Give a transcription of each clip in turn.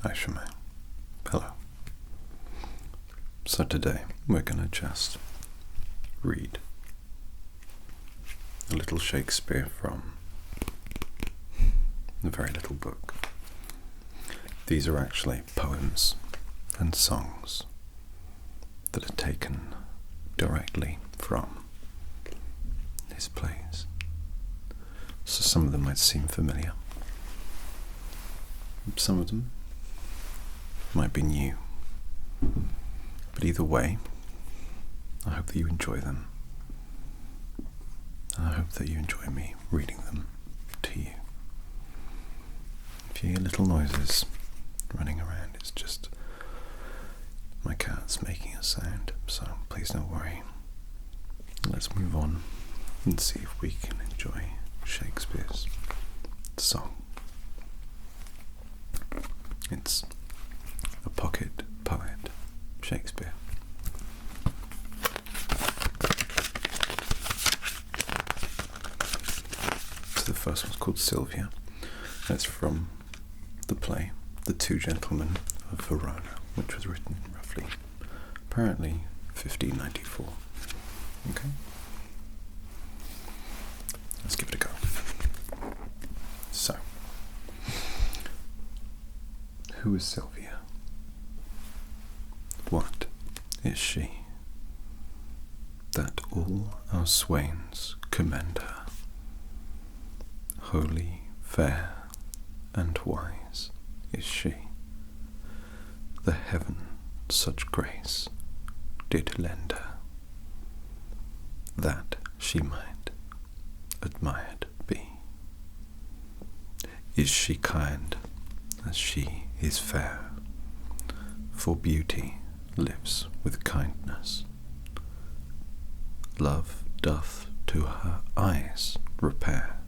Hi, Shemai. Hello. So today we're going to just read a little Shakespeare from a very little book. These are actually poems and songs that are taken directly from his plays. So some of them might seem familiar. Some of them might be new. But either way, I hope that you enjoy them. And I hope that you enjoy me reading them to you. If you hear little noises running around, it's just my cat's making a sound, so please don't worry. Let's move on and see if we can enjoy Shakespeare's song. It's a pocket poet, Shakespeare. So the first one's called Sylvia. That's from the play The Two Gentlemen of Verona, which was written in roughly, apparently, 1594. Okay? Let's give it a go. So, who is Sylvia? What is she? That all our swains commend her, holy, fair, and wise is she. The heaven such grace did lend her, that she might admired be. Is she kind as she is fair? For beauty lives with kindness. Love doth to her eyes repair,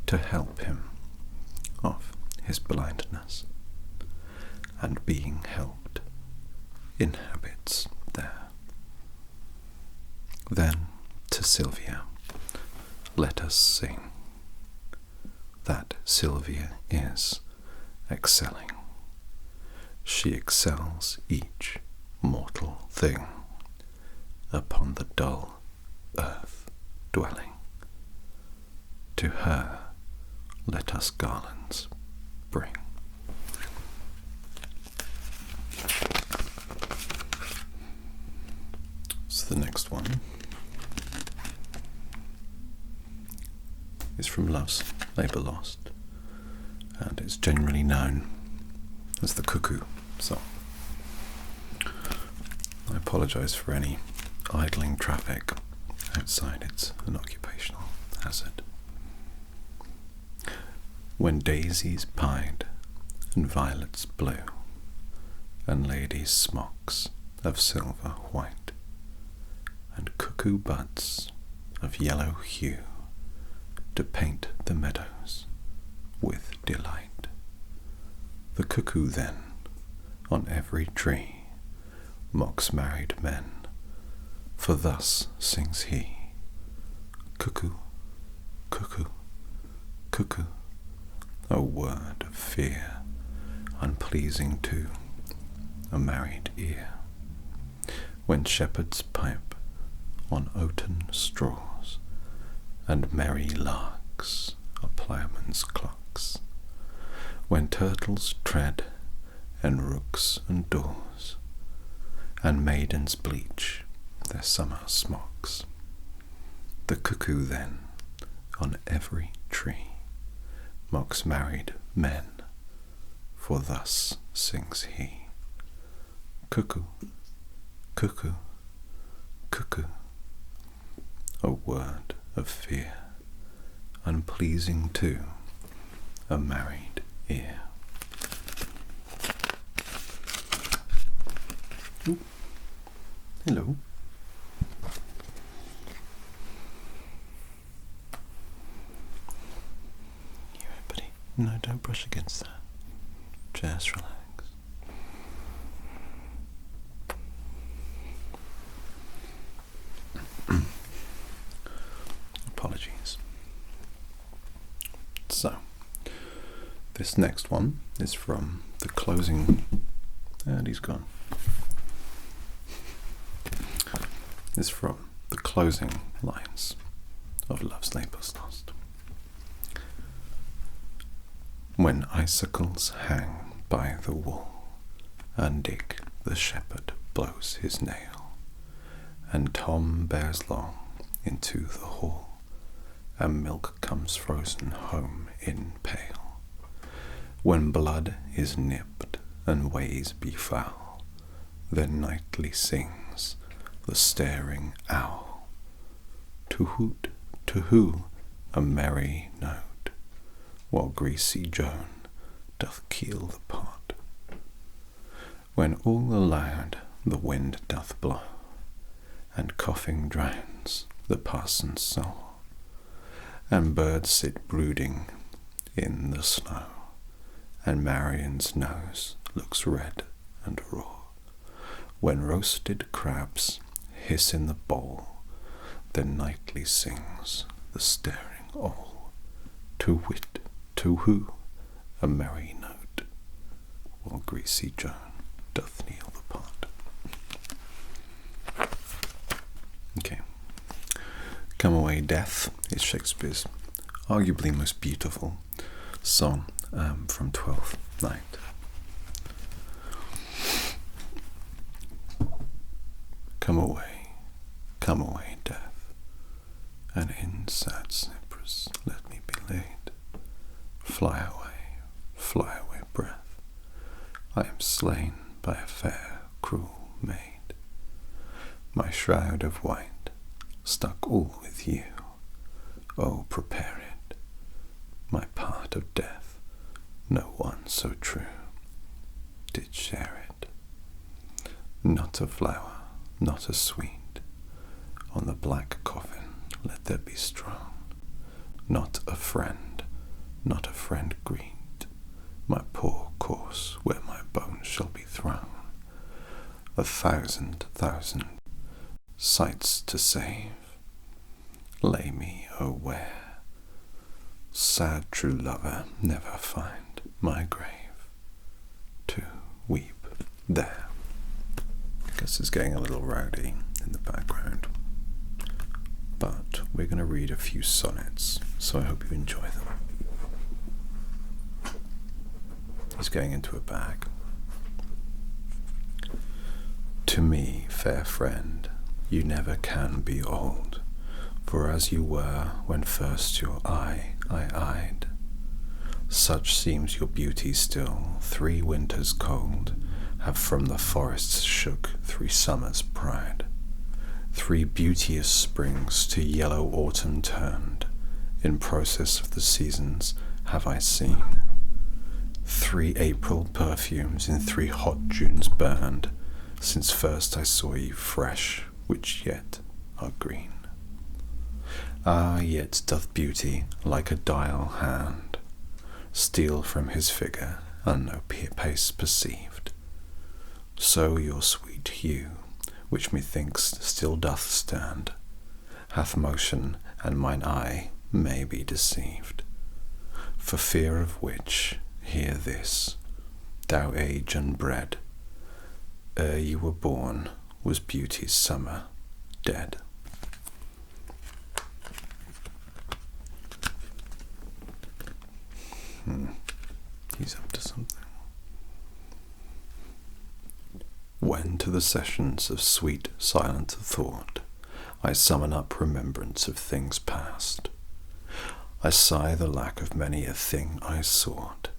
to help him of his blindness, and being helped inhabits there. Then to Sylvia let us sing, that Sylvia is excelling. She excels each mortal thing upon the dull earth dwelling. To her let us garlands bring. So the next one is from Love's Labour Lost, and it's generally known as the Cuckoo song. I apologise for any idling traffic outside, it's an occupational hazard. When daisies pied and violets blew, and ladies' smocks of silver white, and cuckoo buds of yellow hue, to paint the meadows with delight. The cuckoo then on every tree mocks married men, for thus sings he, cuckoo, cuckoo, cuckoo, a word of fear, unpleasing to a married ear. When shepherds pipe on oaten straws, and merry larks are ploughmen's clocks, when turtles tread, and rooks and daws, and maidens bleach their summer smocks. The cuckoo then on every tree mocks married men, for thus sings he, cuckoo, cuckoo, cuckoo, a word of fear, unpleasing to a married ear. Ooh. Hello. You right, buddy? No, don't brush against that. Just relax. Apologies. So, this next one is from the closing, and he's gone. Is from the closing lines of Love's Labour's Lost. When icicles hang by the wall, and Dick the shepherd blows his nail, and Tom bears long into the hall, and milk comes frozen home in pail. When blood is nipped and ways be foul, then nightly sings the staring owl, to hoot, to hoo, a merry note, while greasy Joan doth keel the pot. When all aloud the wind doth blow, and coughing drowns the parson's soul, and birds sit brooding in the snow, and Marion's nose looks red and raw, when roasted crabs hiss in the bowl, then nightly sings the staring owl, to whit, to who, a merry note, while greasy Joan doth kneel the pot. Okay. Come Away, Death is Shakespeare's arguably most beautiful song from Twelfth Night. Come away, death, and in sad cypress let me be laid. Fly away, breath, I am slain by a fair, cruel maid. My shroud of white stuck all with you, oh prepare it, my part of death, no one so true did share it. Not a flower, not a sweet, on the black coffin let there be strewn. Not a friend greet my poor corse where my bones shall be thrown. 1,000 sights to save, lay me, oh where, sad true lover never find my grave, to weep there. I guess it's getting a little rowdy in the background, but we're going to read a few sonnets, so I hope you enjoy them. He's going into a bag. To me, fair friend, you never can be old, for as you were when first your eye I eyed, such seems your beauty still. 3 winters cold have from the forests shook 3 summers' pride. 3 beauteous springs to yellow autumn turned, in process of the seasons have I seen. 3 April perfumes in 3 hot Junes burned, since first I saw you fresh, which yet are green. Ah, yet doth beauty, like a dial hand, steal from his figure, and no pace perceived. So your sweet hue, which methinks still doth stand, hath motion, and mine eye may be deceived. For fear of which, hear this, thou age unbred, ere you were born was beauty's summer dead. He's up to something. When to the sessions of sweet silent thought I summon up remembrance of things past, I sigh the lack of many a thing I sought,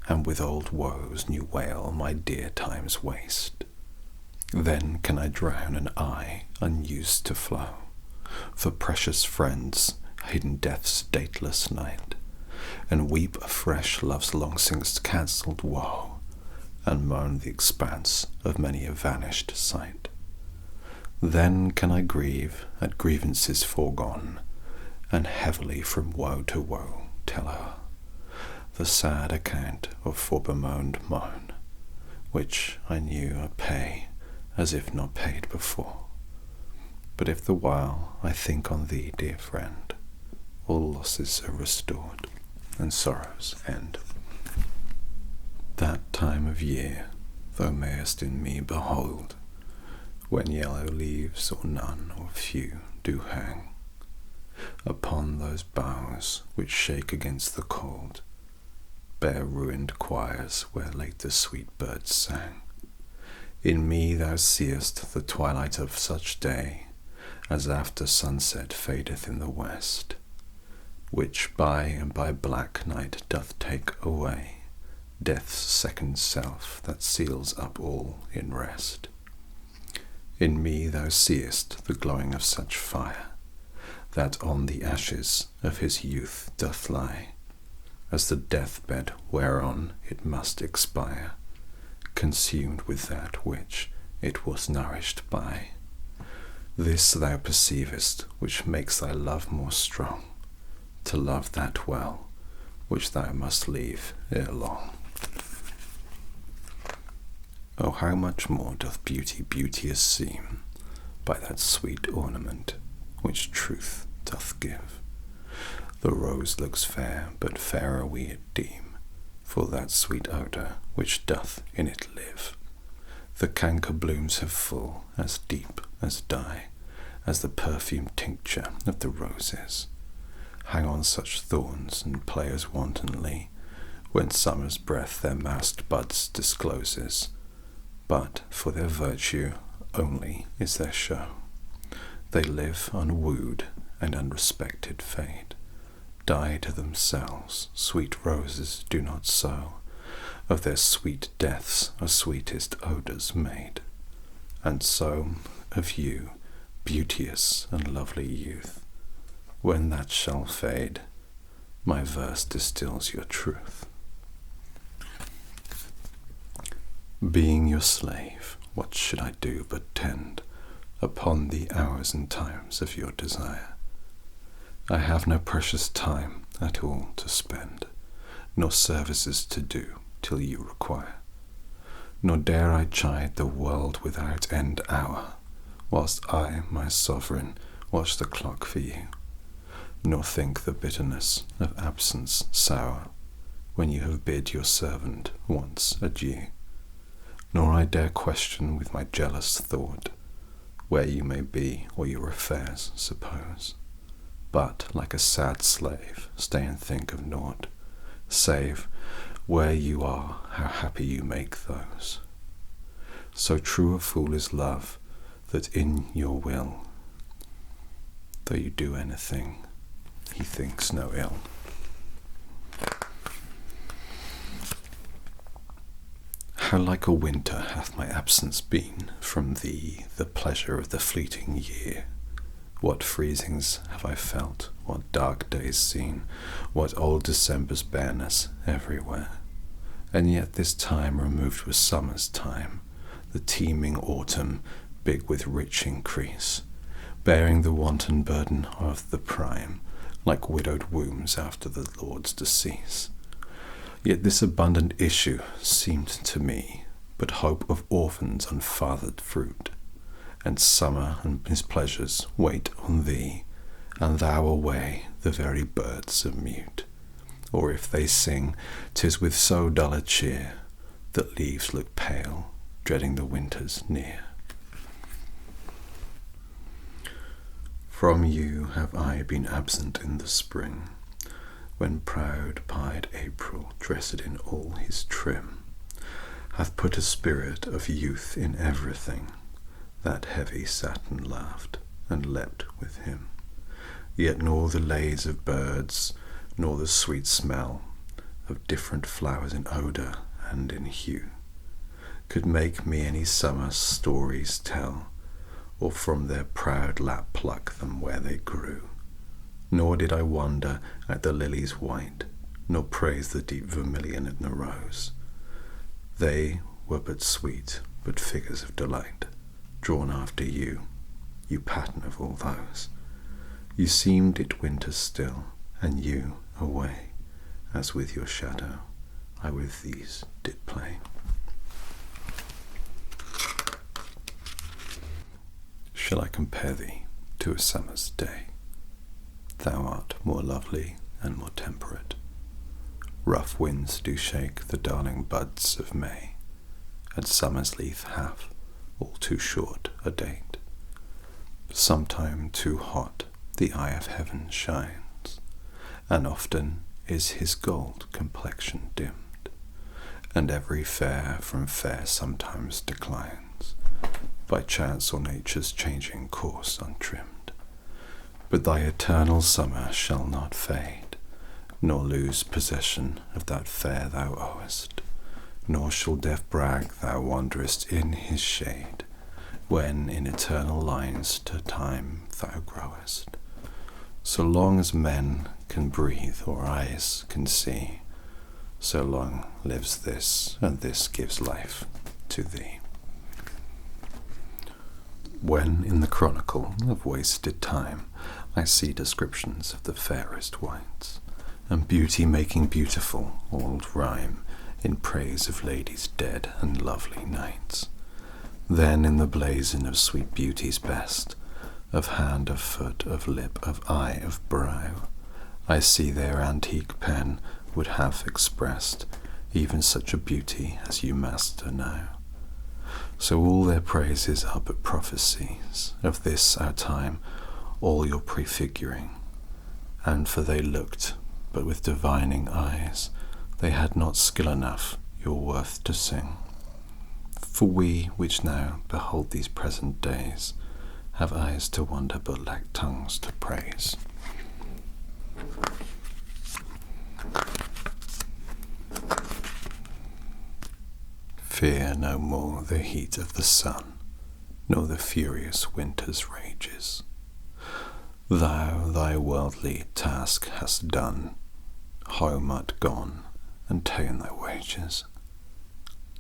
and with old woes new wail my dear time's waste. Then can I drown an eye unused to flow, for precious friends hidden death's dateless night, and weep afresh love's long since cancelled woe, and moan the expanse of many a vanished sight. Then can I grieve at grievances foregone, and heavily from woe to woe tell her the sad account of forebemoaned moan, which I knew I pay as if not paid before. But if the while I think on thee, dear friend, all losses are restored, and sorrows end. That time of year thou mayest in me behold, when yellow leaves or none or few do hang upon those boughs which shake against the cold, bare ruined choirs where late the sweet birds sang. In me thou seest the twilight of such day as after sunset fadeth in the west, which by and by black night doth take away death's second self that seals up all in rest. In me thou seest the glowing of such fire that on the ashes of his youth doth lie, as the deathbed whereon it must expire, consumed with that which it was nourished by. This thou perceivest, which makes thy love more strong, to love that well which thou must leave ere long. Oh, how much more doth beauty beauteous seem by that sweet ornament which truth doth give. The rose looks fair, but fairer we it deem, for that sweet odour which doth in it live. The canker blooms have full as deep as dye, as the perfumed tincture of the roses. Hang on such thorns and play as wantonly, when summer's breath their masked buds discloses. But for their virtue only is their show. They live unwooed and unrespected fade, die to themselves, sweet roses do not sow, of their sweet deaths are sweetest odours made. And so of you, beauteous and lovely youth, when that shall fade, my verse distills your truth. Being your slave, what should I do but tend upon the hours and times of your desire? I have no precious time at all to spend, nor services to do till you require. Nor dare I chide the world without end hour, whilst I, my sovereign, watch the clock for you. Nor think the bitterness of absence sour, when you have bid your servant once adieu. Nor I dare question with my jealous thought where you may be or your affairs suppose, but like a sad slave stay and think of naught, save where you are how happy you make those. So true a fool is love, that in your will, though you do anything, he thinks no ill. How like a winter hath my absence been from thee, the pleasure of the fleeting year! What freezings have I felt, what dark days seen, what old December's bareness everywhere! And yet this time removed was summer's time, the teeming autumn, big with rich increase, bearing the wanton burden of the prime, like widowed wombs after the Lord's decease. Yet this abundant issue seemed to me but hope of orphans' unfathered fruit, and summer and his pleasures wait on thee, and thou away the very birds are mute. Or if they sing, 'tis with so dull a cheer that leaves look pale, dreading the winter's near. From you have I been absent in the spring, when proud pied April, dressed in all his trim, hath put a spirit of youth in everything. That heavy satin laughed and leapt with him. Yet nor the lays of birds, nor the sweet smell of different flowers in odour and in hue, could make me any summer stories tell, or from their proud lap pluck them where they grew. Nor did I wonder at the lily's white, nor praise the deep vermilion in the rose. They were but sweet, but figures of delight, drawn after you, you pattern of all those. You seemed it winter still, and you away, as with your shadow I with these did play. Shall I compare thee to a summer's day? Thou art more lovely and more temperate, Rough winds do shake the darling buds of May, and summer's leaf hath all too short a date. Sometime too hot the eye of heaven shines, and often is his gold complexion dimmed, and every fair from fair sometimes declines, by chance or nature's changing course untrimmed. But thy eternal summer shall not fade, nor lose possession of that fair thou owest, nor shall death brag thou wanderest in his shade, when in eternal lines to time thou growest. So long as men can breathe or eyes can see, so long lives this, and this gives life to thee. When in the chronicle of wasted time I see descriptions of the fairest whites, and beauty making beautiful old rhyme in praise of ladies dead and lovely knights, then in the blazon of sweet beauty's best, of hand, of foot, of lip, of eye, of brow, I see their antique pen would have expressed even such a beauty as you master now. So all their praises are but prophecies of this our time, all your prefiguring. And for they looked but with divining eyes, they had not skill enough your worth to sing. For we which now behold these present days have eyes to wonder but lack tongues to praise. Fear no more the heat of the sun, nor the furious winter's rages. Thou thy worldly task hast done, home art gone, and ta'en thy wages.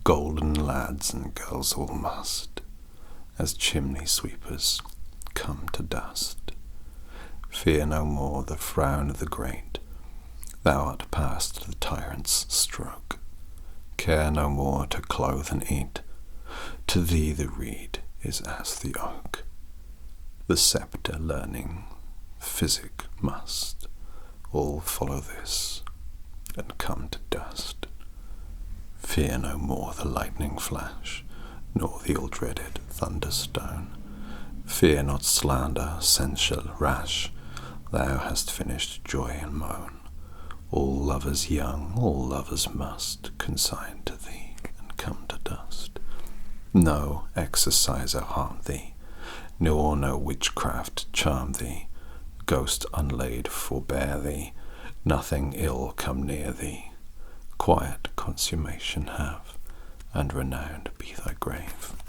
Golden lads and girls all must, as chimney sweepers, come to dust. Fear no more the frown of the great, thou art past the tyrant's stroke. Care no more to clothe and eat, to thee the reed is as the oak. The sceptre learning, physic must, all follow this, and come to dust. Fear no more the lightning flash, nor the ill-dreaded thunderstone. Fear not slander, censure rash, thou hast finished joy and moan. All lovers young, all lovers must consign to thee and come to dust. No exorciser harm thee, nor no witchcraft charm thee. Ghost unlaid forbear thee, nothing ill come near thee. Quiet consummation have, and renowned be thy grave.